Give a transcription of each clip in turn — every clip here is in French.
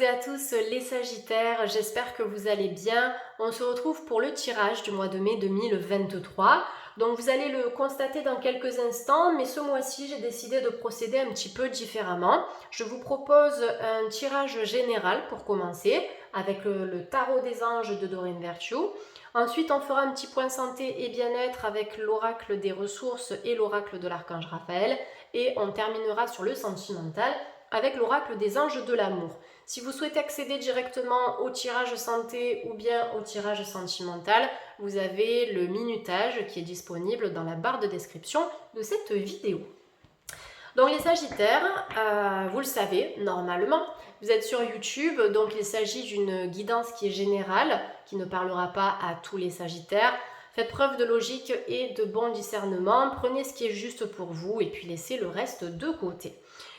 et à tous les Sagittaires, j'espère que vous allez bien. On se retrouve pour le tirage du mois de mai 2023. Donc vous allez le constater dans quelques instants, mais ce mois-ci j'ai décidé de procéder un petit peu différemment. Je vous propose un tirage général pour commencer, avec le tarot des anges de Doreen Virtue. Ensuite on fera un petit point santé et bien-être avec l'oracle des ressources et l'oracle de l'archange Raphaël. Et on terminera sur le sentimental avec l'oracle des anges de l'amour. Si vous souhaitez accéder directement au tirage santé ou bien au tirage sentimental, vous avez le minutage qui est disponible dans la barre de description de cette vidéo. Donc les Sagittaires, vous le savez normalement, vous êtes sur YouTube, donc il s'agit d'une guidance qui est générale, qui ne parlera pas à tous les Sagittaires. Faites preuve de logique et de bon discernement, prenez ce qui est juste pour vous et puis laissez le reste de côté.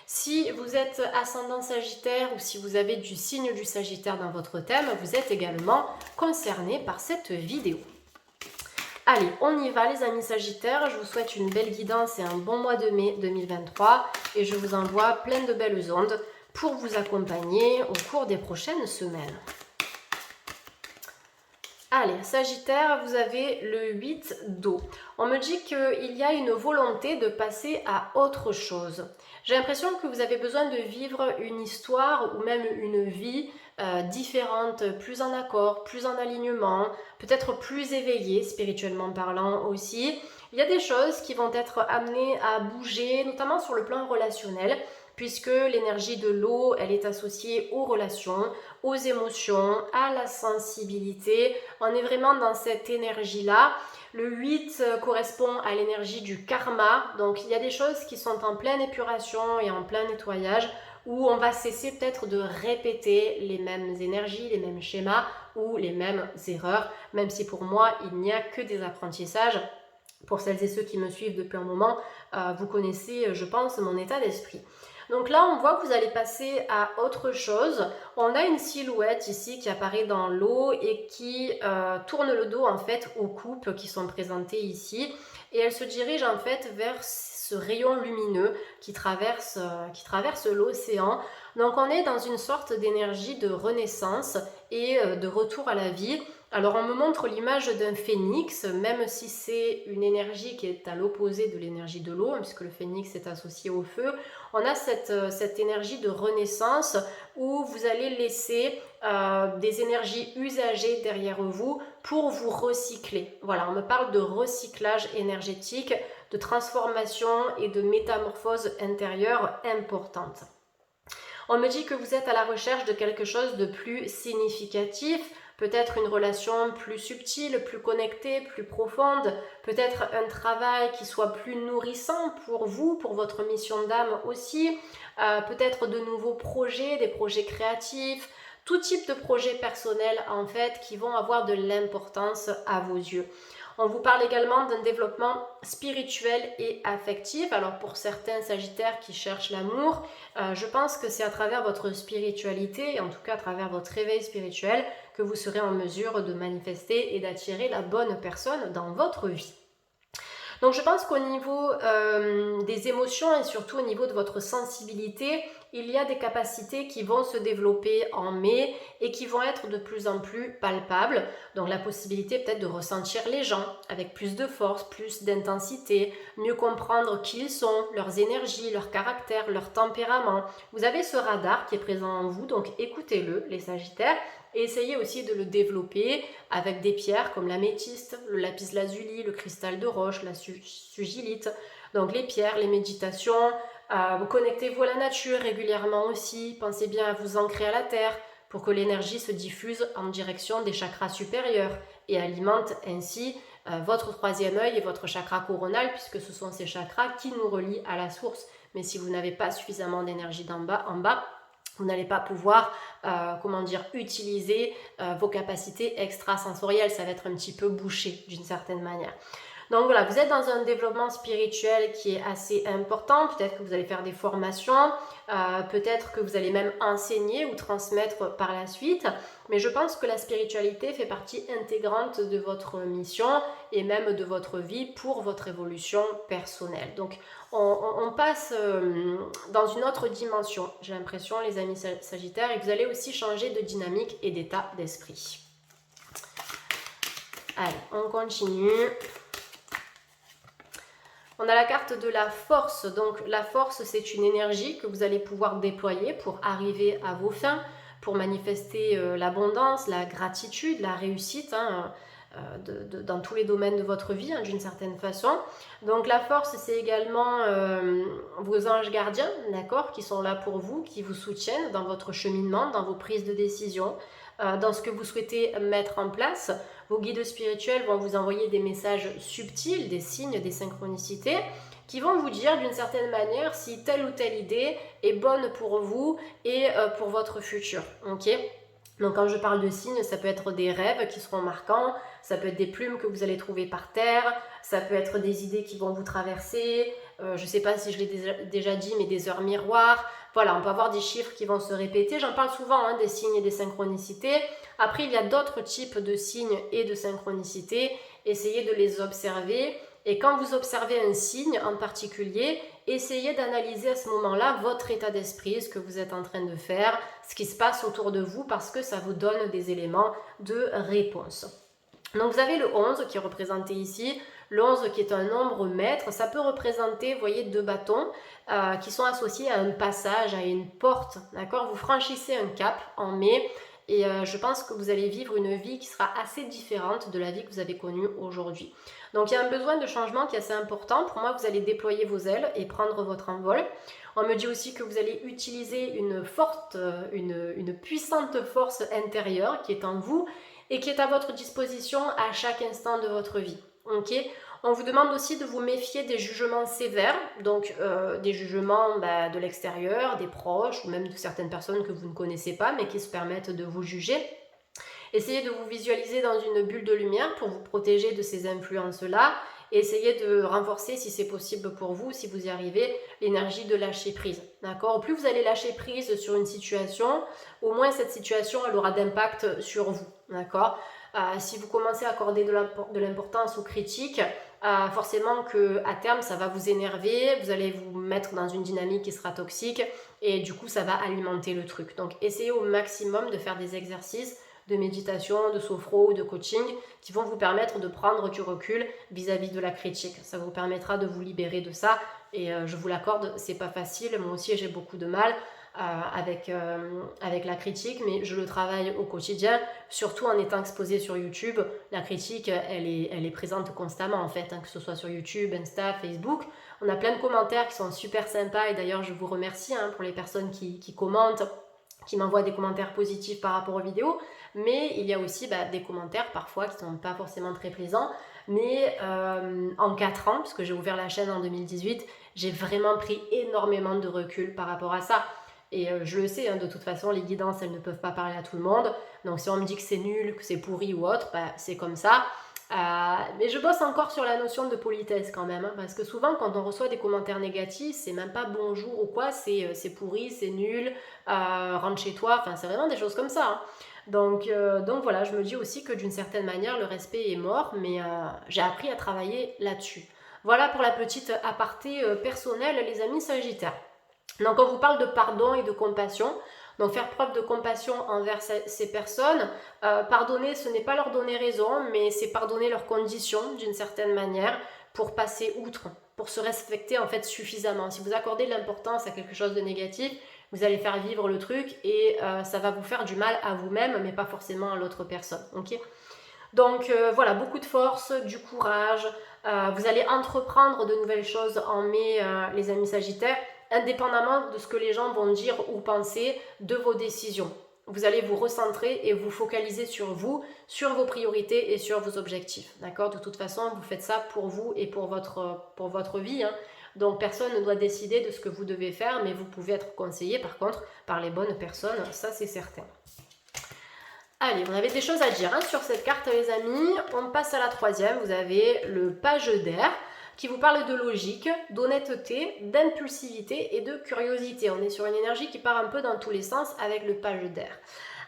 Si vous êtes ascendant Sagittaire ou si vous avez du signe du Sagittaire dans votre thème, vous êtes également concerné par cette vidéo. Allez, on y va les amis Sagittaires, je vous souhaite une belle guidance et un bon mois de mai 2023 et je vous envoie plein de belles ondes pour vous accompagner au cours des prochaines semaines. Allez, Sagittaire, vous avez le 8 d'eau. On me dit qu'il y a une volonté de passer à autre chose. J'ai l'impression que vous avez besoin de vivre une histoire ou même une vie différente, plus en accord, plus en alignement, peut-être plus éveillée, spirituellement parlant aussi. Il y a des choses qui vont être amenées à bouger, notamment sur le plan relationnel, puisque l'énergie de l'eau, elle est associée aux relations, aux émotions, à la sensibilité. On est vraiment dans cette énergie-là. Le 8 correspond à l'énergie du karma, donc il y a des choses qui sont en pleine épuration et en plein nettoyage, où on va cesser peut-être de répéter les mêmes énergies, les mêmes schémas ou les mêmes erreurs, même si pour moi, il n'y a que des apprentissages. Pour celles et ceux qui me suivent depuis un moment, vous connaissez, je pense, mon état d'esprit. Donc là, on voit que vous allez passer à autre chose. On a une silhouette ici qui apparaît dans l'eau et qui tourne le dos en fait aux coupes qui sont présentées ici. Et elle se dirige en fait vers ce rayon lumineux qui traverse l'océan. Donc on est dans une sorte d'énergie de renaissance et de retour à la vie. Alors on me montre l'image d'un phénix, même si c'est une énergie qui est à l'opposé de l'énergie de l'eau, puisque le phénix est associé au feu. On a cette énergie de renaissance où vous allez laisser des énergies usagées derrière vous pour vous recycler. Voilà, on me parle de recyclage énergétique, de transformation et de métamorphose intérieure importante. On me dit que vous êtes à la recherche de quelque chose de plus significatif, peut-être une relation plus subtile, plus connectée, plus profonde, peut-être un travail qui soit plus nourrissant pour vous, pour votre mission d'âme aussi, peut-être de nouveaux projets, des projets créatifs, tout type de projets personnels en fait qui vont avoir de l'importance à vos yeux. On vous parle également d'un développement spirituel et affectif. Alors pour certains Sagittaires qui cherchent l'amour, je pense que c'est à travers votre spiritualité, et en tout cas à travers votre réveil spirituel, que vous serez en mesure de manifester et d'attirer la bonne personne dans votre vie. Donc je pense qu'au niveau des émotions et surtout au niveau de votre sensibilité, il y a des capacités qui vont se développer en mai et qui vont être de plus en plus palpables. Donc la possibilité peut-être de ressentir les gens avec plus de force, plus d'intensité, mieux comprendre qui ils sont, leurs énergies, leur caractère, leur tempérament. Vous avez ce radar qui est présent en vous, donc écoutez-le les Sagittaires. Et essayez aussi de le développer avec des pierres comme l'améthyste, le lapis-lazuli, le cristal de roche, la sugilite. Donc les pierres, les méditations, connectez-vous à la nature régulièrement aussi. Pensez bien à vous ancrer à la terre pour que l'énergie se diffuse en direction des chakras supérieurs et alimente ainsi votre troisième œil et votre chakra coronal, puisque ce sont ces chakras qui nous relient à la source. Mais si vous n'avez pas suffisamment d'énergie en bas, vous n'allez pas pouvoir utiliser vos capacités extrasensorielles. Ça va être un petit peu bouché d'une certaine manière. Donc voilà, vous êtes dans un développement spirituel qui est assez important. Peut-être que vous allez faire des formations, peut-être que vous allez même enseigner ou transmettre par la suite. Mais je pense que la spiritualité fait partie intégrante de votre mission et même de votre vie pour votre évolution personnelle. Donc on passe dans une autre dimension, j'ai l'impression, les amis Sagittaires, et vous allez aussi changer de dynamique et d'état d'esprit. Allez, on continue. On a la carte de la force. Donc la force, c'est une énergie que vous allez pouvoir déployer pour arriver à vos fins, pour manifester l'abondance, la gratitude, la réussite, dans tous les domaines de votre vie, d'une certaine façon. Donc la force, c'est également vos anges gardiens, d'accord, qui sont là pour vous, qui vous soutiennent dans votre cheminement, dans vos prises de décision, dans ce que vous souhaitez mettre en place. Vos guides spirituels vont vous envoyer des messages subtils, des signes, des synchronicités, qui vont vous dire d'une certaine manière si telle ou telle idée est bonne pour vous et pour votre futur. Ok ? Donc quand je parle de signes, ça peut être des rêves qui seront marquants, ça peut être des plumes que vous allez trouver par terre, ça peut être des idées qui vont vous traverser, je ne sais pas si je l'ai déjà dit, mais des heures miroirs. Voilà, on peut avoir des chiffres qui vont se répéter. J'en parle souvent, des signes et des synchronicités. Après, il y a d'autres types de signes et de synchronicités. Essayez de les observer. Et quand vous observez un signe en particulier, essayez d'analyser à ce moment-là votre état d'esprit, ce que vous êtes en train de faire, ce qui se passe autour de vous, parce que ça vous donne des éléments de réponse. Donc vous avez le 11 qui est représenté ici, le 11 qui est un nombre maître, ça peut représenter, vous voyez, 2 bâtons qui sont associés à un passage, à une porte, d'accord ? Vous franchissez un cap en mai et je pense que vous allez vivre une vie qui sera assez différente de la vie que vous avez connue aujourd'hui. Donc il y a un besoin de changement qui est assez important. Pour moi, vous allez déployer vos ailes et prendre votre envol. On me dit aussi que vous allez utiliser une puissante force intérieure qui est en vous et qui est à votre disposition à chaque instant de votre vie. Ok ? On vous demande aussi de vous méfier des jugements sévères, donc des jugements de l'extérieur, des proches ou même de certaines personnes que vous ne connaissez pas mais qui se permettent de vous juger. Essayez de vous visualiser dans une bulle de lumière pour vous protéger de ces influences-là. Et essayez de renforcer, si c'est possible pour vous, si vous y arrivez, l'énergie de lâcher prise. D'accord ? Plus vous allez lâcher prise sur une situation, au moins cette situation, elle aura d'impact sur vous. D'accord ? Si vous commencez à accorder de l'importance aux critiques, forcément qu'à terme, ça va vous énerver, vous allez vous mettre dans une dynamique qui sera toxique et du coup, ça va alimenter le truc. Donc, essayez au maximum de faire des exercices de méditation, de sophro ou de coaching qui vont vous permettre de prendre du recul vis-à-vis de la critique. Ça vous permettra de vous libérer de ça et je vous l'accorde, c'est pas facile. Moi aussi, j'ai beaucoup de mal avec la critique, mais je le travaille au quotidien, surtout en étant exposée sur YouTube. La critique, elle est présente constamment en fait, que ce soit sur YouTube, Insta, Facebook. On a plein de commentaires qui sont super sympas et d'ailleurs je vous remercie pour les personnes qui commentent, qui m'envoient des commentaires positifs par rapport aux vidéos, mais il y a aussi des commentaires parfois qui ne sont pas forcément très plaisants, mais en 4 ans, puisque j'ai ouvert la chaîne en 2018, j'ai vraiment pris énormément de recul par rapport à ça. Et je le sais, de toute façon, les guidances, elles ne peuvent pas parler à tout le monde. Donc si on me dit que c'est nul, que c'est pourri ou autre, c'est comme ça. Mais je bosse encore sur la notion de politesse quand même, parce que souvent quand on reçoit des commentaires négatifs, c'est même pas bonjour ou quoi, c'est pourri, c'est nul, rentre chez toi, enfin c'est vraiment des choses comme ça. Donc voilà, je me dis aussi que d'une certaine manière, le respect est mort, mais j'ai appris à travailler là-dessus. Voilà pour la petite aparté personnelle, les amis Sagittaires. Donc on vous parle de pardon et de compassion. Donc faire preuve de compassion envers ces personnes. Pardonner, ce n'est pas leur donner raison, mais c'est pardonner leurs conditions d'une certaine manière pour passer outre, pour se respecter en fait suffisamment. Si vous accordez de l'importance à quelque chose de négatif, vous allez faire vivre le truc et ça va vous faire du mal à vous-même, mais pas forcément à l'autre personne. Okay ? Donc voilà, beaucoup de force, du courage. Vous allez entreprendre de nouvelles choses en mai, les amis Sagittaires, indépendamment de ce que les gens vont dire ou penser de vos décisions. Vous allez vous recentrer et vous focaliser sur vous, sur vos priorités et sur vos objectifs. D'accord ? De toute façon, vous faites ça pour vous et pour votre vie. Donc personne ne doit décider de ce que vous devez faire, mais vous pouvez être conseillé par contre par les bonnes personnes, ça c'est certain. Allez, on avait des choses à dire hein, sur cette carte les amis. On passe à la troisième. Vous avez le page d'air qui vous parle de logique, d'honnêteté, d'impulsivité et de curiosité. On est sur une énergie qui part un peu dans tous les sens avec le page d'air.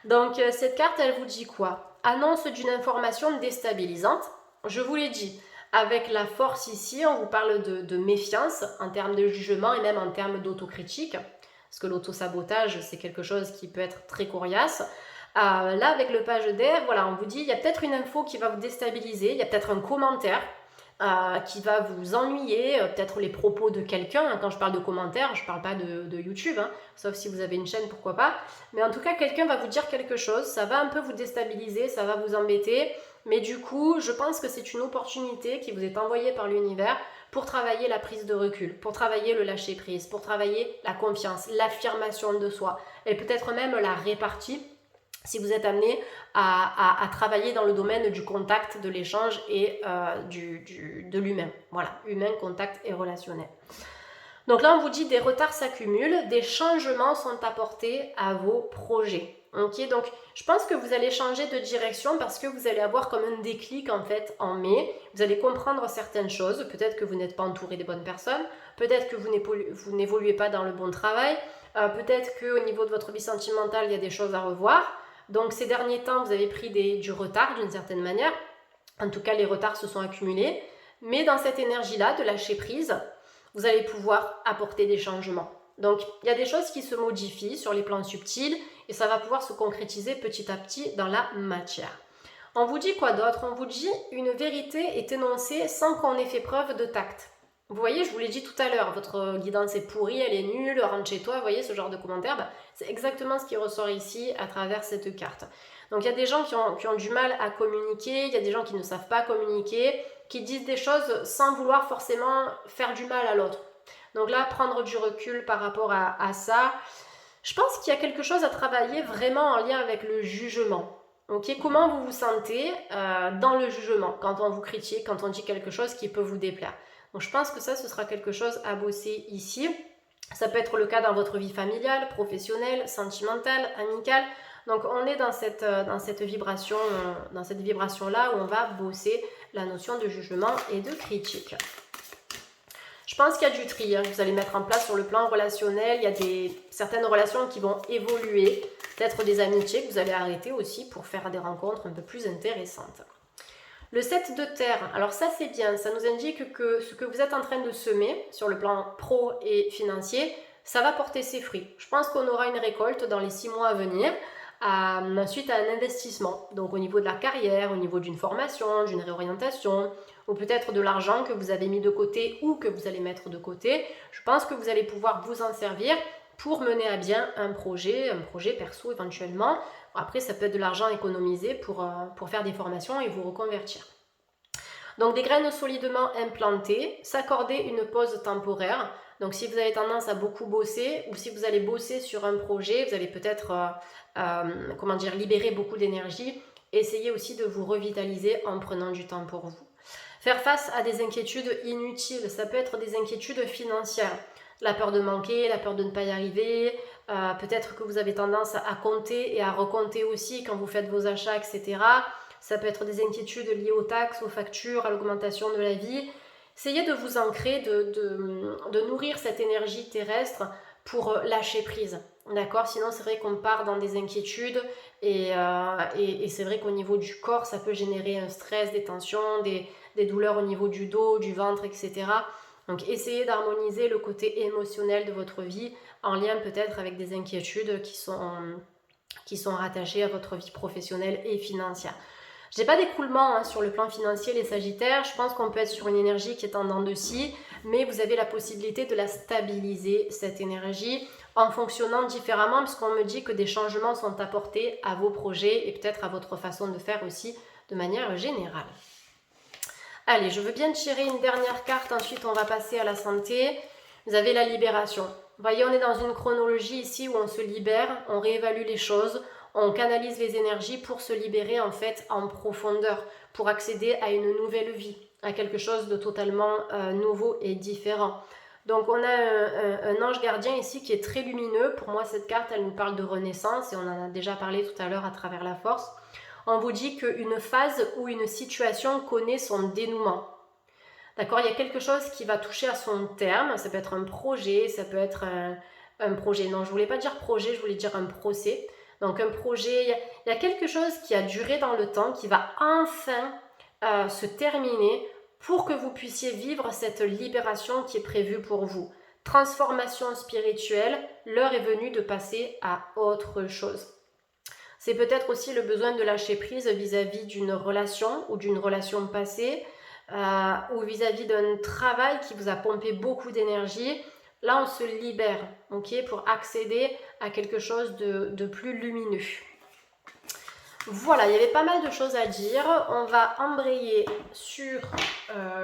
Donc cette carte, elle vous dit quoi? Annonce d'une information déstabilisante. Je vous l'ai dit, avec la force ici, on vous parle de méfiance en termes de jugement et même en termes d'autocritique. Parce que l'autosabotage, c'est quelque chose qui peut être très coriace. Là, avec le page d'air, voilà, on vous dit, il y a peut-être une info qui va vous déstabiliser, il y a peut-être un commentaire qui va vous ennuyer, peut-être les propos de quelqu'un. Quand je parle de commentaires, je ne parle pas de YouTube, hein, sauf si vous avez une chaîne, pourquoi pas. Mais en tout cas, quelqu'un va vous dire quelque chose, ça va un peu vous déstabiliser, ça va vous embêter. Mais du coup, je pense que c'est une opportunité qui vous est envoyée par l'univers pour travailler la prise de recul, pour travailler le lâcher-prise, pour travailler la confiance, l'affirmation de soi et peut-être même la répartie si vous êtes amené à travailler dans le domaine du contact, de l'échange et de l'humain. Voilà, humain, contact et relationnel. Donc là, on vous dit des retards s'accumulent, des changements sont apportés à vos projets. Ok, donc je pense que vous allez changer de direction parce que vous allez avoir comme un déclic en fait en mai. Vous allez comprendre certaines choses. Peut-être que vous n'êtes pas entouré des bonnes personnes. Peut-être que vous n'évoluez pas dans le bon travail. Peut-être qu'au niveau de votre vie sentimentale, il y a des choses à revoir. Donc ces derniers temps, vous avez pris du retard d'une certaine manière. En tout cas, les retards se sont accumulés. Mais dans cette énergie-là de lâcher prise, vous allez pouvoir apporter des changements. Donc, il y a des choses qui se modifient sur les plans subtils et ça va pouvoir se concrétiser petit à petit dans la matière. On vous dit quoi d'autre? On vous dit une vérité est énoncée sans qu'on ait fait preuve de tact. Vous voyez, je vous l'ai dit tout à l'heure, votre guidance est pourrie, elle est nulle, rentre chez toi, vous voyez ce genre de commentaires, c'est exactement ce qui ressort ici à travers cette carte. Donc il y a des gens qui ont du mal à communiquer, il y a des gens qui ne savent pas communiquer, qui disent des choses sans vouloir forcément faire du mal à l'autre. Donc là, prendre du recul par rapport à ça, je pense qu'il y a quelque chose à travailler vraiment en lien avec le jugement. Okay, comment vous vous sentez dans le jugement, quand on vous critique, quand on dit quelque chose qui peut vous déplaire. Donc je pense que ça, ce sera quelque chose à bosser ici. Ça peut être le cas dans votre vie familiale, professionnelle, sentimentale, amicale. Donc on est dans cette vibration-là où on va bosser la notion de jugement et de critique. Je pense qu'il y a du tri que vous allez mettre en place sur le plan relationnel. Il y a certaines relations qui vont évoluer, peut-être des amitiés que vous allez arrêter aussi pour faire des rencontres un peu plus intéressantes. Le 7 de terre, alors ça c'est bien, ça nous indique que ce que vous êtes en train de semer sur le plan pro et financier, ça va porter ses fruits. Je pense qu'on aura une récolte dans les 6 mois à venir, suite à un investissement. Donc au niveau de la carrière, au niveau d'une formation, d'une réorientation, ou peut-être de l'argent que vous avez mis de côté ou que vous allez mettre de côté. Je pense que vous allez pouvoir vous en servir pour mener à bien un projet perso éventuellement. Après, ça peut être de l'argent économisé pour faire des formations et vous reconvertir. Donc des graines solidement implantées, s'accorder une pause temporaire. Donc si vous avez tendance à beaucoup bosser ou si vous allez bosser sur un projet, vous allez peut-être libérer beaucoup d'énergie. Essayez aussi de vous revitaliser en prenant du temps pour vous. Faire face à des inquiétudes inutiles, ça peut être des inquiétudes financières. La peur de manquer, la peur de ne pas y arriver, peut-être que vous avez tendance à compter et à recompter aussi quand vous faites vos achats, etc. Ça peut être des inquiétudes liées aux taxes, aux factures, à l'augmentation de la vie. Essayez de vous ancrer, de nourrir cette énergie terrestre pour lâcher prise. D'accord? Sinon, c'est vrai qu'on part dans des inquiétudes et c'est vrai qu'au niveau du corps, ça peut générer un stress, des tensions, des douleurs au niveau du dos, du ventre, etc. Donc, essayez d'harmoniser le côté émotionnel de votre vie en lien peut-être avec des inquiétudes qui sont rattachées à votre vie professionnelle et financière. Je n'ai pas d'écroulement sur le plan financier, les Sagittaires. Je pense qu'on peut être sur une énergie qui est en dents de scie, mais vous avez la possibilité de la stabiliser, cette énergie, en fonctionnant différemment, puisqu'on me dit que des changements sont apportés à vos projets et peut-être à votre façon de faire aussi de manière générale. Allez, je veux bien tirer une dernière carte, ensuite on va passer à la santé. Vous avez la libération. Vous voyez, on est dans une chronologie ici où on se libère, on réévalue les choses, on canalise les énergies pour se libérer en fait en profondeur, pour accéder à une nouvelle vie, à quelque chose de totalement nouveau et différent. Donc on a un ange gardien ici qui est très lumineux. Pour moi, cette carte, elle nous parle de renaissance et on en a déjà parlé tout à l'heure à travers la force. On vous dit qu'une phase ou une situation connaît son dénouement. D'accord, il y a quelque chose qui va toucher à son terme. Ça peut être un projet, ça peut être un projet. Non, je voulais pas dire projet, je voulais dire un procès. Donc un projet, il y a quelque chose qui a duré dans le temps, qui va enfin se terminer pour que vous puissiez vivre cette libération qui est prévue pour vous. Transformation spirituelle, l'heure est venue de passer à autre chose. C'est peut-être aussi le besoin de lâcher prise vis-à-vis d'une relation ou d'une relation passée ou vis-à-vis d'un travail qui vous a pompé beaucoup d'énergie. Là, on se libère, ok, pour accéder à quelque chose de plus lumineux. Voilà, il y avait pas mal de choses à dire. On va embrayer sur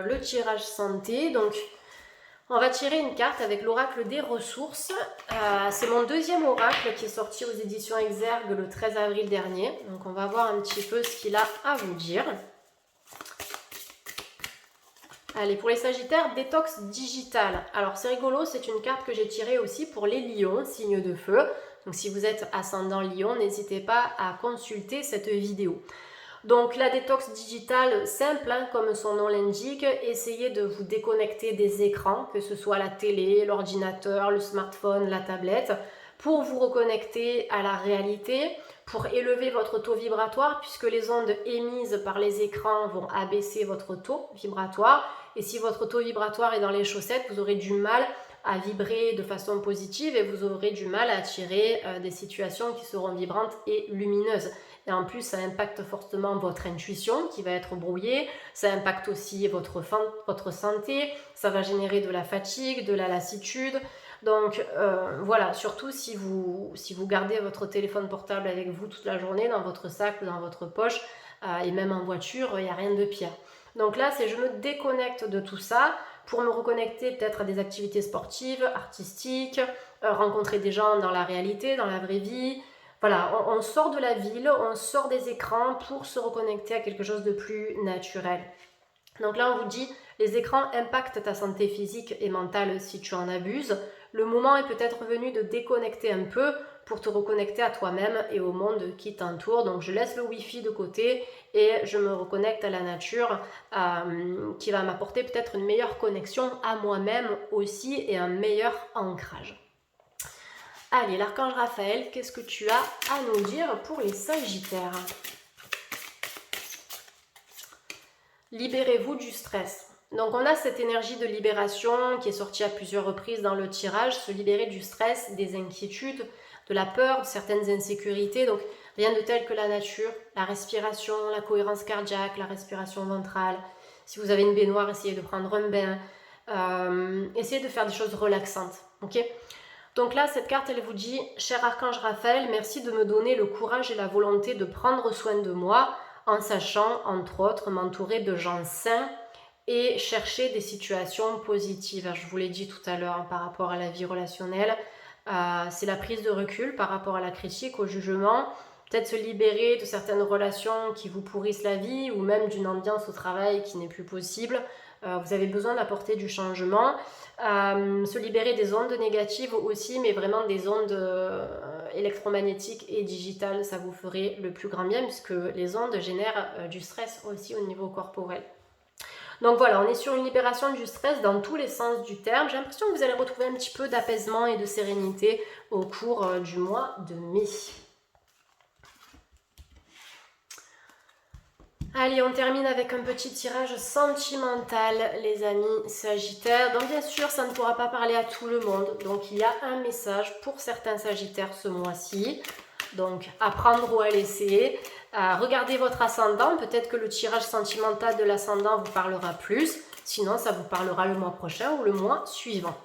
le tirage santé. Donc, on va tirer une carte avec l'oracle des ressources. C'est mon deuxième oracle qui est sorti aux éditions Exergue le 13 avril dernier. Donc, on va voir un petit peu ce qu'il a à vous dire. Allez, pour les Sagittaires, détox digital. Alors, c'est rigolo, c'est une carte que j'ai tirée aussi pour les lions, signe de feu. Donc, si vous êtes ascendant lion, n'hésitez pas à consulter cette vidéo. Donc, la détox digitale, simple, hein, comme son nom l'indique, essayez de vous déconnecter des écrans, que ce soit la télé, l'ordinateur, le smartphone, la tablette, pour vous reconnecter à la réalité, pour élever votre taux vibratoire, puisque les ondes émises par les écrans vont abaisser votre taux vibratoire. Et si votre taux vibratoire est dans les chaussettes, vous aurez du mal à vibrer de façon positive et vous aurez du mal à attirer des situations qui seront vibrantes et lumineuses. Et en plus, ça impacte fortement votre intuition qui va être brouillée, ça impacte aussi votre santé, ça va générer de la fatigue, de la lassitude. Donc voilà, surtout si vous gardez votre téléphone portable avec vous toute la journée dans votre sac ou dans votre poche et même en voiture, il n'y a rien de pire. Donc là, c'est je me déconnecte de tout ça pour me reconnecter peut-être à des activités sportives, artistiques, rencontrer des gens dans la réalité, dans la vraie vie. Voilà, on sort de la ville, on sort des écrans pour se reconnecter à quelque chose de plus naturel. Donc là, on vous dit, les écrans impactent ta santé physique et mentale si tu en abuses. Le moment est peut-être venu de déconnecter un peu pour te reconnecter à toi-même et au monde qui t'entoure. Donc je laisse le Wi-Fi de côté et je me reconnecte à la nature qui va m'apporter peut-être une meilleure connexion à moi-même aussi et un meilleur ancrage. Allez, l'archange Raphaël, qu'est-ce que tu as à nous dire pour les Sagittaires? Libérez-vous du stress. Donc on a cette énergie de libération qui est sortie à plusieurs reprises dans le tirage, se libérer du stress, des inquiétudes, de la peur, de certaines insécurités. Donc rien de tel que la nature, la respiration, la cohérence cardiaque, la respiration ventrale. Si vous avez une baignoire, essayez de prendre un bain. Essayez de faire des choses relaxantes. Ok ? Donc là, cette carte, elle vous dit « Cher Archange Raphaël, merci de me donner le courage et la volonté de prendre soin de moi en sachant, entre autres, m'entourer de gens sains et chercher des situations positives. » Je vous l'ai dit tout à l'heure par rapport à la vie relationnelle. C'est la prise de recul par rapport à la critique, au jugement. Peut-être se libérer de certaines relations qui vous pourrissent la vie ou même d'une ambiance au travail qui n'est plus possible. Vous avez besoin d'apporter du changement. Se libérer des ondes négatives aussi, mais vraiment des ondes électromagnétiques et digitales, ça vous ferait le plus grand bien puisque les ondes génèrent du stress aussi au niveau corporel. Donc voilà, on est sur une libération du stress dans tous les sens du terme. J'ai l'impression que vous allez retrouver un petit peu d'apaisement et de sérénité au cours du mois de mai. Allez, on termine avec un petit tirage sentimental, les amis Sagittaires. Donc bien sûr, ça ne pourra pas parler à tout le monde. Donc il y a un message pour certains Sagittaires ce mois-ci. Donc à prendre ou à laisser. Regardez votre ascendant. Peut-être que le tirage sentimental de l'ascendant vous parlera plus. Sinon, ça vous parlera le mois prochain ou le mois suivant.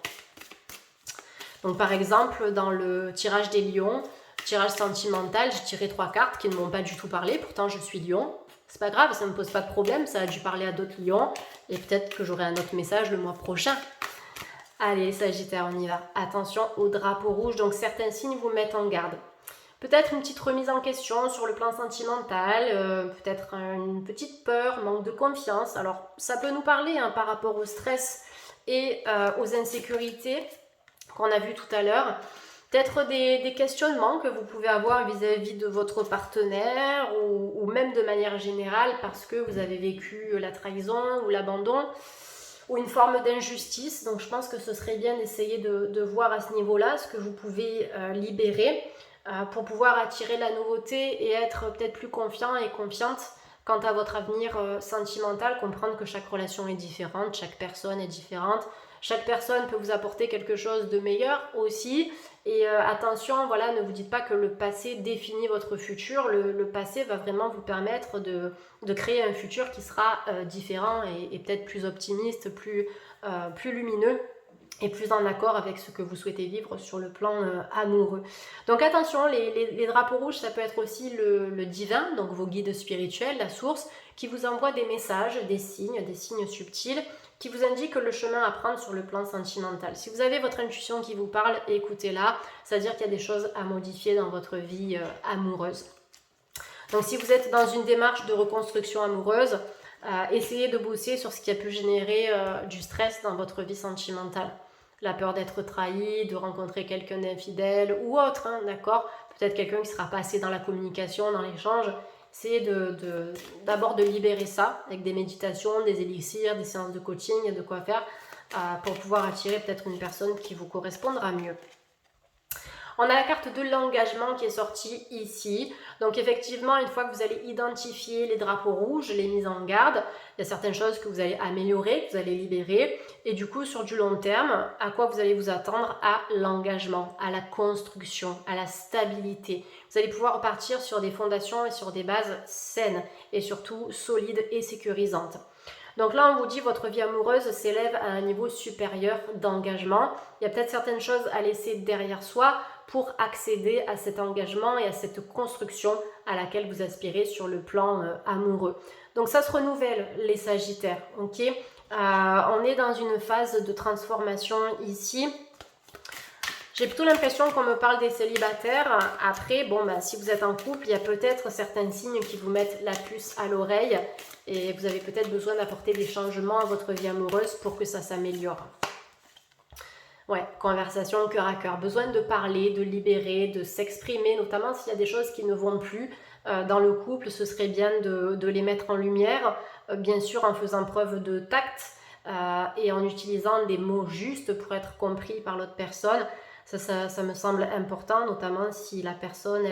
Donc par exemple, dans le tirage des lions, tirage sentimental, j'ai tiré 3 cartes qui ne m'ont pas du tout parlé. Pourtant, je suis lion. C'est pas grave, ça ne me pose pas de problème, ça a dû parler à d'autres lions et peut-être que j'aurai un autre message le mois prochain. Allez, Sagittaire, on y va. Attention au drapeau rouge, donc certains signes vous mettent en garde. Peut-être une petite remise en question sur le plan sentimental, peut-être une petite peur, manque de confiance. Alors, ça peut nous parler par rapport au stress et aux insécurités qu'on a vues tout à l'heure. Peut-être des questionnements que vous pouvez avoir vis-à-vis de votre partenaire ou même de manière générale parce que vous avez vécu la trahison ou l'abandon ou une forme d'injustice. Donc je pense que ce serait bien d'essayer de voir à ce niveau-là ce que vous pouvez libérer pour pouvoir attirer la nouveauté et être peut-être plus confiant et confiante quant à votre avenir sentimental, comprendre que chaque relation est différente, chaque personne est différente, chaque personne peut vous apporter quelque chose de meilleur aussi. Et attention, voilà, ne vous dites pas que le passé définit votre futur. Le passé va vraiment vous permettre de créer un futur qui sera différent et peut-être plus optimiste, plus lumineux et plus en accord avec ce que vous souhaitez vivre sur le plan amoureux. Donc attention, les drapeaux rouges, ça peut être aussi le divin, donc vos guides spirituels, la source, qui vous envoie des messages, des signes subtils, qui vous indiquent le chemin à prendre sur le plan sentimental. Si vous avez votre intuition qui vous parle, écoutez-la, c'est-à-dire qu'il y a des choses à modifier dans votre vie amoureuse. Donc si vous êtes dans une démarche de reconstruction amoureuse, essayez de bosser sur ce qui a pu générer du stress dans votre vie sentimentale. La peur d'être trahi, de rencontrer quelqu'un d'infidèle ou autre, hein, d'accord? Peut-être quelqu'un qui sera pas assez dans la communication, dans l'échange. Essayez d'abord de libérer ça avec des méditations, des élixirs, des séances de coaching, il y a de quoi faire pour pouvoir attirer peut-être une personne qui vous correspondra mieux. On a la carte de l'engagement qui est sortie ici. Donc effectivement, une fois que vous allez identifier les drapeaux rouges, les mises en garde, il y a certaines choses que vous allez améliorer, que vous allez libérer. Et du coup, sur du long terme, à quoi vous allez vous attendre? À l'engagement, à la construction, à la stabilité. Vous allez pouvoir partir sur des fondations et sur des bases saines et surtout solides et sécurisantes. Donc là, on vous dit votre vie amoureuse s'élève à un niveau supérieur d'engagement. Il y a peut-être certaines choses à laisser derrière soi pour accéder à cet engagement et à cette construction à laquelle vous aspirez sur le plan amoureux. Donc ça se renouvelle, les Sagittaires, ok? On est dans une phase de transformation ici. J'ai plutôt l'impression qu'on me parle des célibataires. Après, bon, si vous êtes en couple, il y a peut-être certains signes qui vous mettent la puce à l'oreille et vous avez peut-être besoin d'apporter des changements à votre vie amoureuse pour que ça s'améliore. Ouais, conversation cœur à cœur. Besoin de parler, de libérer, de s'exprimer, notamment s'il y a des choses qui ne vont plus dans le couple. Ce serait bien de les mettre en lumière, bien sûr en faisant preuve de tact et en utilisant des mots justes pour être compris par l'autre personne. Ça me semble important, notamment si la personne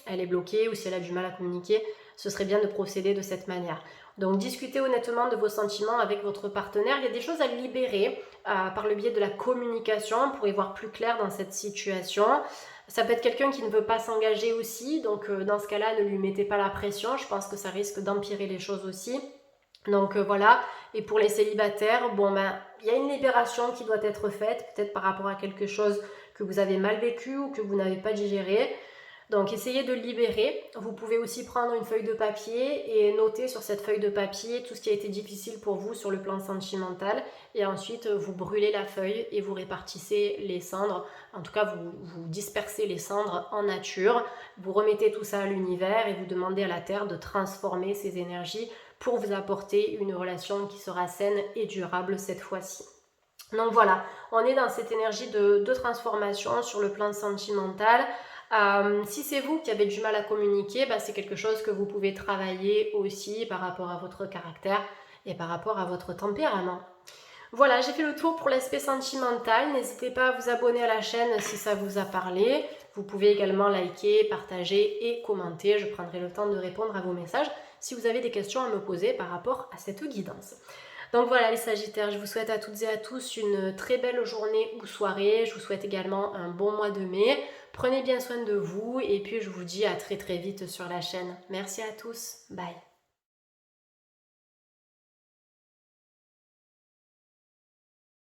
elle est bloquée ou si elle a du mal à communiquer. Ce serait bien de procéder de cette manière. Donc discutez honnêtement de vos sentiments avec votre partenaire. Il y a des choses à libérer par le biais de la communication pour y voir plus clair dans cette situation. Ça peut être quelqu'un qui ne veut pas s'engager aussi, donc dans ce cas-là, ne lui mettez pas la pression. Je pense que ça risque d'empirer les choses aussi. Donc voilà, et pour les célibataires, il y a une libération qui doit être faite, peut-être par rapport à quelque chose que vous avez mal vécu ou que vous n'avez pas digéré. Donc essayez de libérer. Vous pouvez aussi prendre une feuille de papier et noter sur cette feuille de papier tout ce qui a été difficile pour vous sur le plan sentimental. Et ensuite, vous brûlez la feuille et vous répartissez les cendres. En tout cas, vous dispersez les cendres en nature. Vous remettez tout ça à l'univers et vous demandez à la Terre de transformer ces énergies pour vous apporter une relation qui sera saine et durable cette fois-ci. Donc voilà, on est dans cette énergie de transformation sur le plan sentimental. Si c'est vous qui avez du mal à communiquer, c'est quelque chose que vous pouvez travailler aussi par rapport à votre caractère et par rapport à votre tempérament. Voilà, j'ai fait le tour pour l'aspect sentimental. N'hésitez pas à vous abonner à la chaîne si ça vous a parlé. Vous pouvez également liker, partager et commenter. Je prendrai le temps de répondre à vos messages si vous avez des questions à me poser par rapport à cette guidance. Donc voilà les Sagittaires, je vous souhaite à toutes et à tous une très belle journée ou soirée. Je vous souhaite également un bon mois de mai. Prenez bien soin de vous et puis je vous dis à très très vite sur la chaîne. Merci à tous, bye.